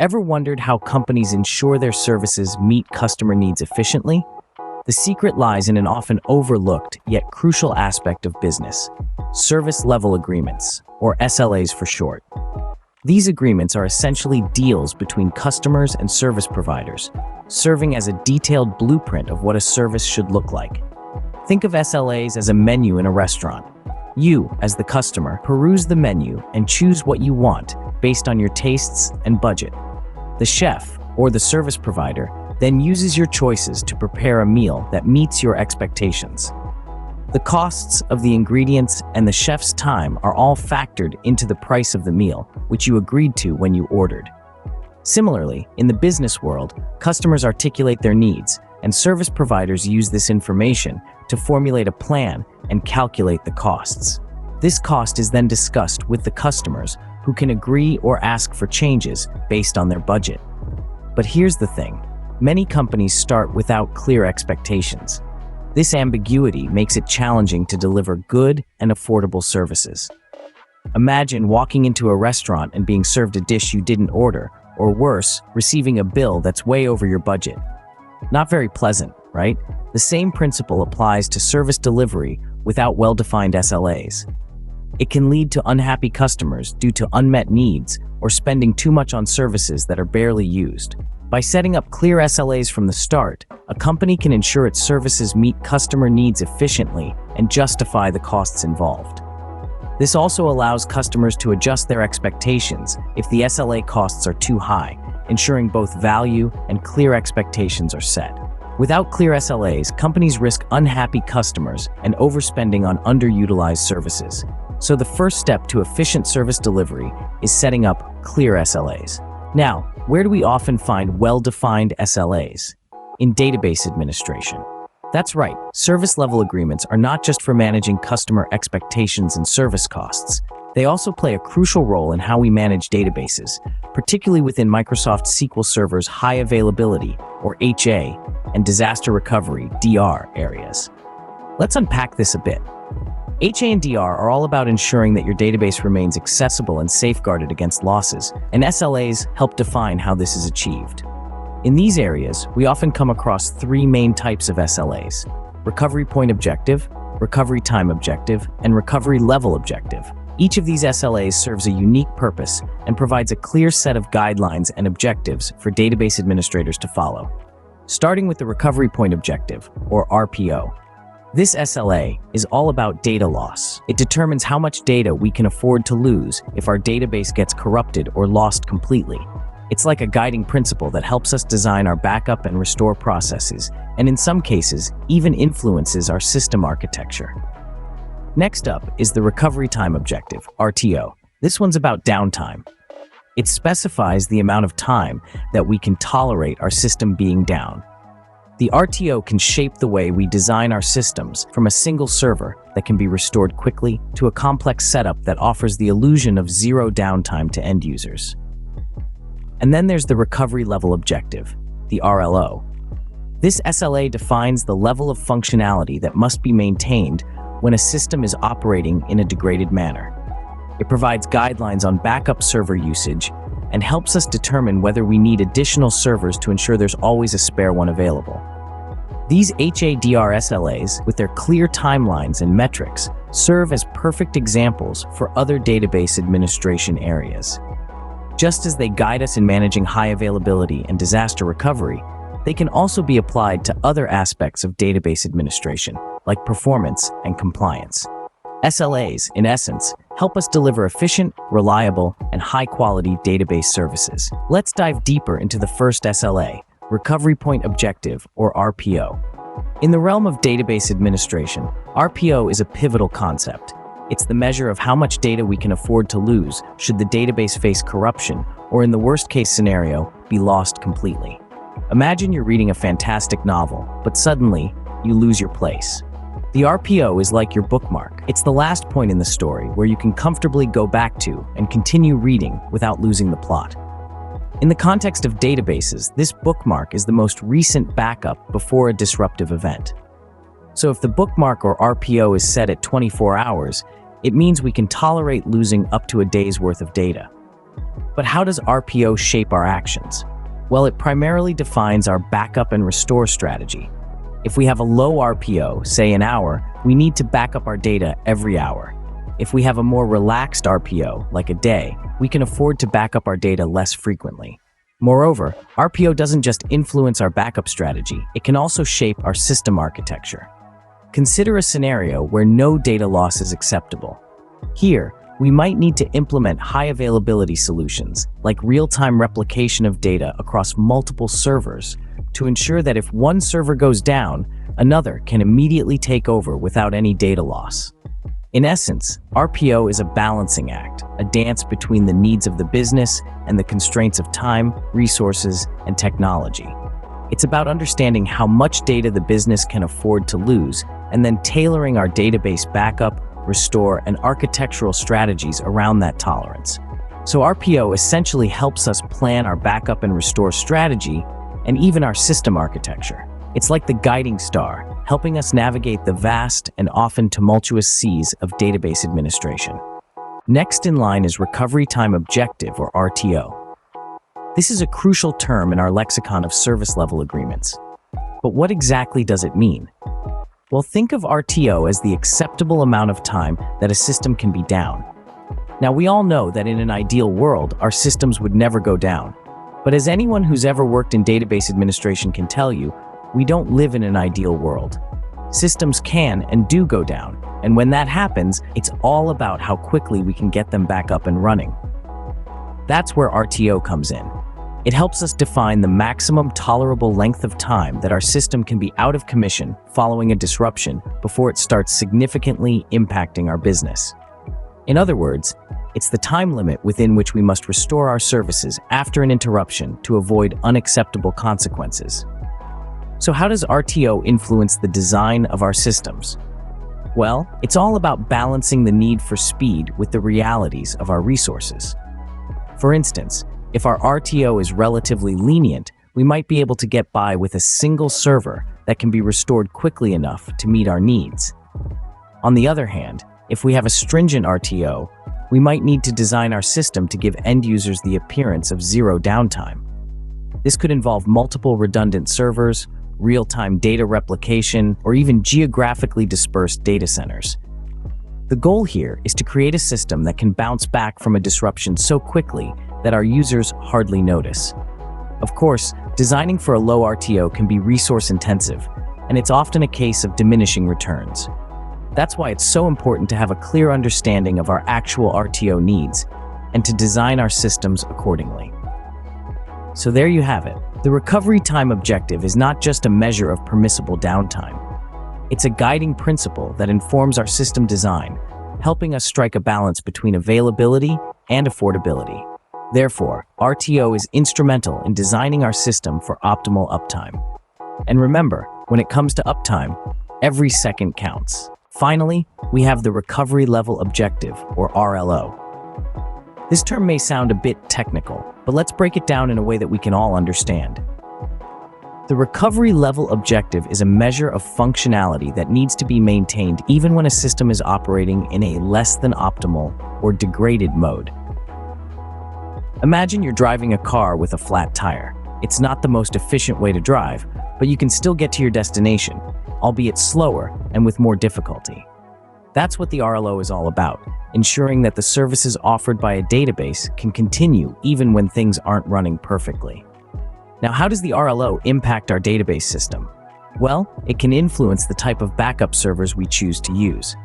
Ever wondered how companies ensure their services meet customer needs efficiently? The secret lies in an often overlooked yet crucial aspect of business: service level agreements, or SLAs for short. These agreements are essentially deals between customers and service providers, serving as a detailed blueprint of what a service should look like. Think of SLAs as a menu in a restaurant. You, as the customer, peruse the menu and choose what you want based on your tastes and budget. The chef, or the service provider, then uses your choices to prepare a meal that meets your expectations. The costs of the ingredients and the chef's time are all factored into the price of the meal, which you agreed to when you ordered. Similarly, in the business world, customers articulate their needs, and service providers use this information to formulate a plan and calculate the costs. This cost is then discussed with the customers, who can agree or ask for changes based on their budget. But here's the thing: many companies start without clear expectations. This ambiguity makes it challenging to deliver good and affordable services. Imagine walking into a restaurant and being served a dish you didn't order, or worse, receiving a bill that's way over your budget. Not very pleasant, right? The same principle applies to service delivery without well-defined SLAs. It can lead to unhappy customers due to unmet needs or spending too much on services that are barely used. By setting up clear SLAs from the start, a company can ensure its services meet customer needs efficiently and justify the costs involved. This also allows customers to adjust their expectations if the SLA costs are too high, ensuring both value and clear expectations are set. Without clear SLAs, companies risk unhappy customers and overspending on underutilized services. So the first step to efficient service delivery is setting up clear SLAs. Now, where do we often find well-defined SLAs? In database administration. That's right, service-level agreements are not just for managing customer expectations and service costs. They also play a crucial role in how we manage databases, particularly within Microsoft SQL Server's high availability, or HA, and disaster recovery, DR, areas. Let's unpack this a bit. HA and DR are all about ensuring that your database remains accessible and safeguarded against losses, and SLAs help define how this is achieved. In these areas, we often come across three main types of SLAs: recovery point objective, recovery time objective, and recovery level objective. Each of these SLAs serves a unique purpose and provides a clear set of guidelines and objectives for database administrators to follow. Starting with the recovery point objective, or RPO. This SLA is all about data loss. It determines how much data we can afford to lose if our database gets corrupted or lost completely. It's like a guiding principle that helps us design our backup and restore processes, and in some cases, even influences our system architecture. Next up is the recovery time objective, RTO. This one's about downtime. It specifies the amount of time that we can tolerate our system being down. The RTO can shape the way we design our systems, from a single server that can be restored quickly to a complex setup that offers the illusion of zero downtime to end users. And then there's the recovery level objective, the RLO. This SLA defines the level of functionality that must be maintained when a system is operating in a degraded manner. It provides guidelines on backup server usage and helps us determine whether we need additional servers to ensure there's always a spare one available. These HADR SLAs, with their clear timelines and metrics, serve as perfect examples for other database administration areas. Just as they guide us in managing high availability and disaster recovery, they can also be applied to other aspects of database administration, like performance and compliance. SLAs, in essence, help us deliver efficient, reliable, and high-quality database services. Let's dive deeper into the first SLA, Recovery Point Objective, or RPO. In the realm of database administration, RPO is a pivotal concept. It's the measure of how much data we can afford to lose should the database face corruption, or in the worst-case scenario, be lost completely. Imagine you're reading a fantastic novel, but suddenly, you lose your place. The RPO is like your bookmark. It's the last point in the story where you can comfortably go back to and continue reading without losing the plot. In the context of databases, this bookmark is the most recent backup before a disruptive event. So if the bookmark or RPO is set at 24 hours, it means we can tolerate losing up to a day's worth of data. But how does RPO shape our actions? Well, it primarily defines our backup and restore strategy. If we have a low RPO, say an hour, we need to back up our data every hour. If we have a more relaxed RPO, like a day, we can afford to back up our data less frequently. Moreover, RPO doesn't just influence our backup strategy, it can also shape our system architecture. Consider a scenario where no data loss is acceptable. Here, we might need to implement high availability solutions, like real-time replication of data across multiple servers, to ensure that if one server goes down, another can immediately take over without any data loss. In essence, RPO is a balancing act, a dance between the needs of the business and the constraints of time, resources, and technology. It's about understanding how much data the business can afford to lose and then tailoring our database backup, restore, and architectural strategies around that tolerance. So RPO essentially helps us plan our backup and restore strategy and even our system architecture. It's like the guiding star, helping us navigate the vast and often tumultuous seas of database administration. Next in line is Recovery Time Objective, or RTO. This is a crucial term in our lexicon of service level agreements. But what exactly does it mean? Well, think of RTO as the acceptable amount of time that a system can be down. Now, we all know that in an ideal world, our systems would never go down. But as anyone who's ever worked in database administration can tell you, we don't live in an ideal world. Systems can and do go down, and when that happens, it's all about how quickly we can get them back up and running. That's where RTO comes in. It helps us define the maximum tolerable length of time that our system can be out of commission following a disruption before it starts significantly impacting our business. In other words, it's the time limit within which we must restore our services after an interruption to avoid unacceptable consequences. So how does RTO influence the design of our systems? Well, it's all about balancing the need for speed with the realities of our resources. For instance, if our RTO is relatively lenient, we might be able to get by with a single server that can be restored quickly enough to meet our needs. On the other hand, if we have a stringent RTO, we might need to design our system to give end users the appearance of zero downtime. This could involve multiple redundant servers, real-time data replication, or even geographically dispersed data centers. The goal here is to create a system that can bounce back from a disruption so quickly that our users hardly notice. Of course, designing for a low RTO can be resource-intensive, and it's often a case of diminishing returns. That's why it's so important to have a clear understanding of our actual RTO needs and to design our systems accordingly. So there you have it. The recovery time objective is not just a measure of permissible downtime. It's a guiding principle that informs our system design, helping us strike a balance between availability and affordability. Therefore, RTO is instrumental in designing our system for optimal uptime. And remember, when it comes to uptime, every second counts. Finally, we have the recovery level objective, or RLO. This term may sound a bit technical, but let's break it down in a way that we can all understand. The recovery level objective is a measure of functionality that needs to be maintained even when a system is operating in a less than optimal or degraded mode. Imagine you're driving a car with a flat tire. It's not the most efficient way to drive, but you can still get to your destination, albeit slower and with more difficulty. That's what the RLO is all about, ensuring that the services offered by a database can continue even when things aren't running perfectly. Now, how does the RLO impact our database system? Well, it can influence the type of backup servers we choose to use.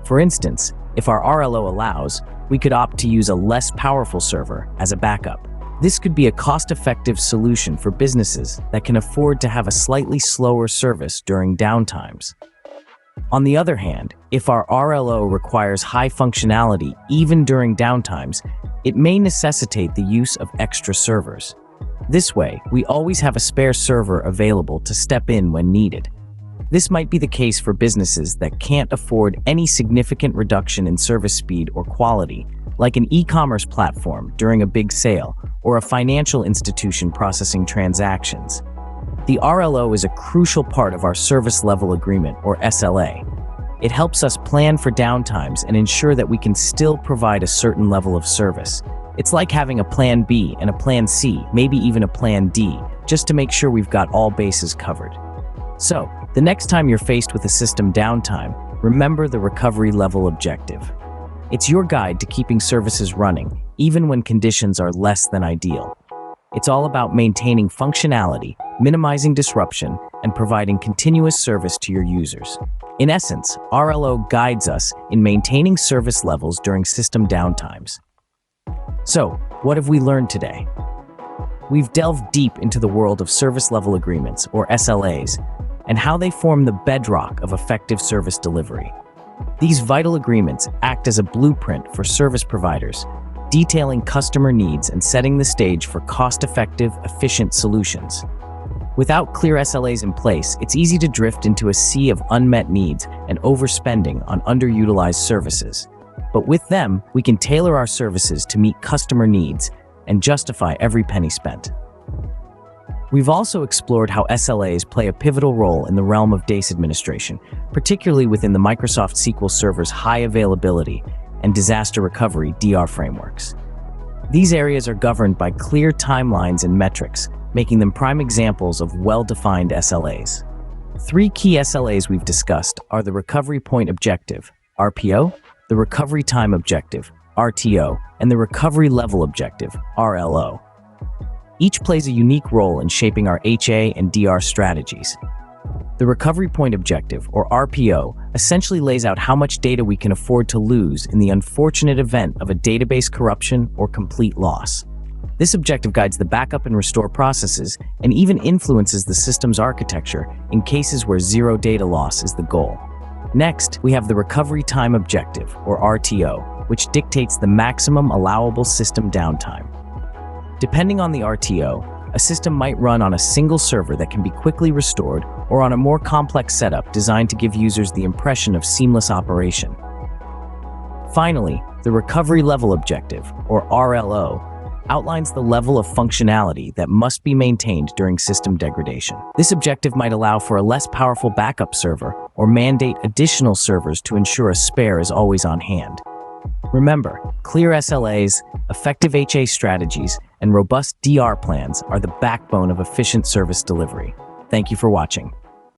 For instance, if our RLO allows, we could opt to use a less powerful server as a backup. This could be a cost-effective solution for businesses that can afford to have a slightly slower service during downtimes. On the other hand, if our RLO requires high functionality even during downtimes, it may necessitate the use of extra servers. This way, we always have a spare server available to step in when needed. This might be the case for businesses that can't afford any significant reduction in service speed or quality, like an e-commerce platform during a big sale or a financial institution processing transactions. The RLO is a crucial part of our service level agreement, or SLA. It helps us plan for downtimes and ensure that we can still provide a certain level of service, It's like having a plan B and a plan C, maybe even a plan D, just to make sure we've got all bases covered. So, the next time you're faced with a system downtime, remember the recovery level objective. It's your guide to keeping services running, even when conditions are less than ideal. It's all about maintaining functionality, minimizing disruption, and providing continuous service to your users. In essence, RLO guides us in maintaining service levels during system downtimes. So, what have we learned today? We've delved deep into the world of service level agreements, or SLAs, and how they form the bedrock of effective service delivery. These vital agreements act as a blueprint for service providers, detailing customer needs and setting the stage for cost-effective, efficient solutions. Without clear SLAs in place, it's easy to drift into a sea of unmet needs and overspending on underutilized services. But with them, we can tailor our services to meet customer needs and justify every penny spent. We've also explored how SLAs play a pivotal role in the realm of database administration, particularly within the Microsoft SQL Server's high availability and disaster recovery DR frameworks. These areas are governed by clear timelines and metrics, making them prime examples of well-defined SLAs. Three key SLAs we've discussed are the Recovery Point Objective, RPO, the Recovery Time Objective, RTO, and the Recovery Level Objective, RLO. Each plays a unique role in shaping our HA and DR strategies. The Recovery Point Objective, or RPO, essentially lays out how much data we can afford to lose in the unfortunate event of a database corruption or complete loss. This objective guides the backup and restore processes and even influences the system's architecture in cases where zero data loss is the goal. Next, we have the Recovery Time Objective, or RTO, which dictates the maximum allowable system downtime. Depending on the RTO, a system might run on a single server that can be quickly restored or on a more complex setup designed to give users the impression of seamless operation. Finally, the Recovery Level Objective, or RLO, outlines the level of functionality that must be maintained during system degradation. This objective might allow for a less powerful backup server or mandate additional servers to ensure a spare is always on hand. Remember, clear SLAs, effective HA strategies, and robust DR plans are the backbone of efficient service delivery. Thank you for watching.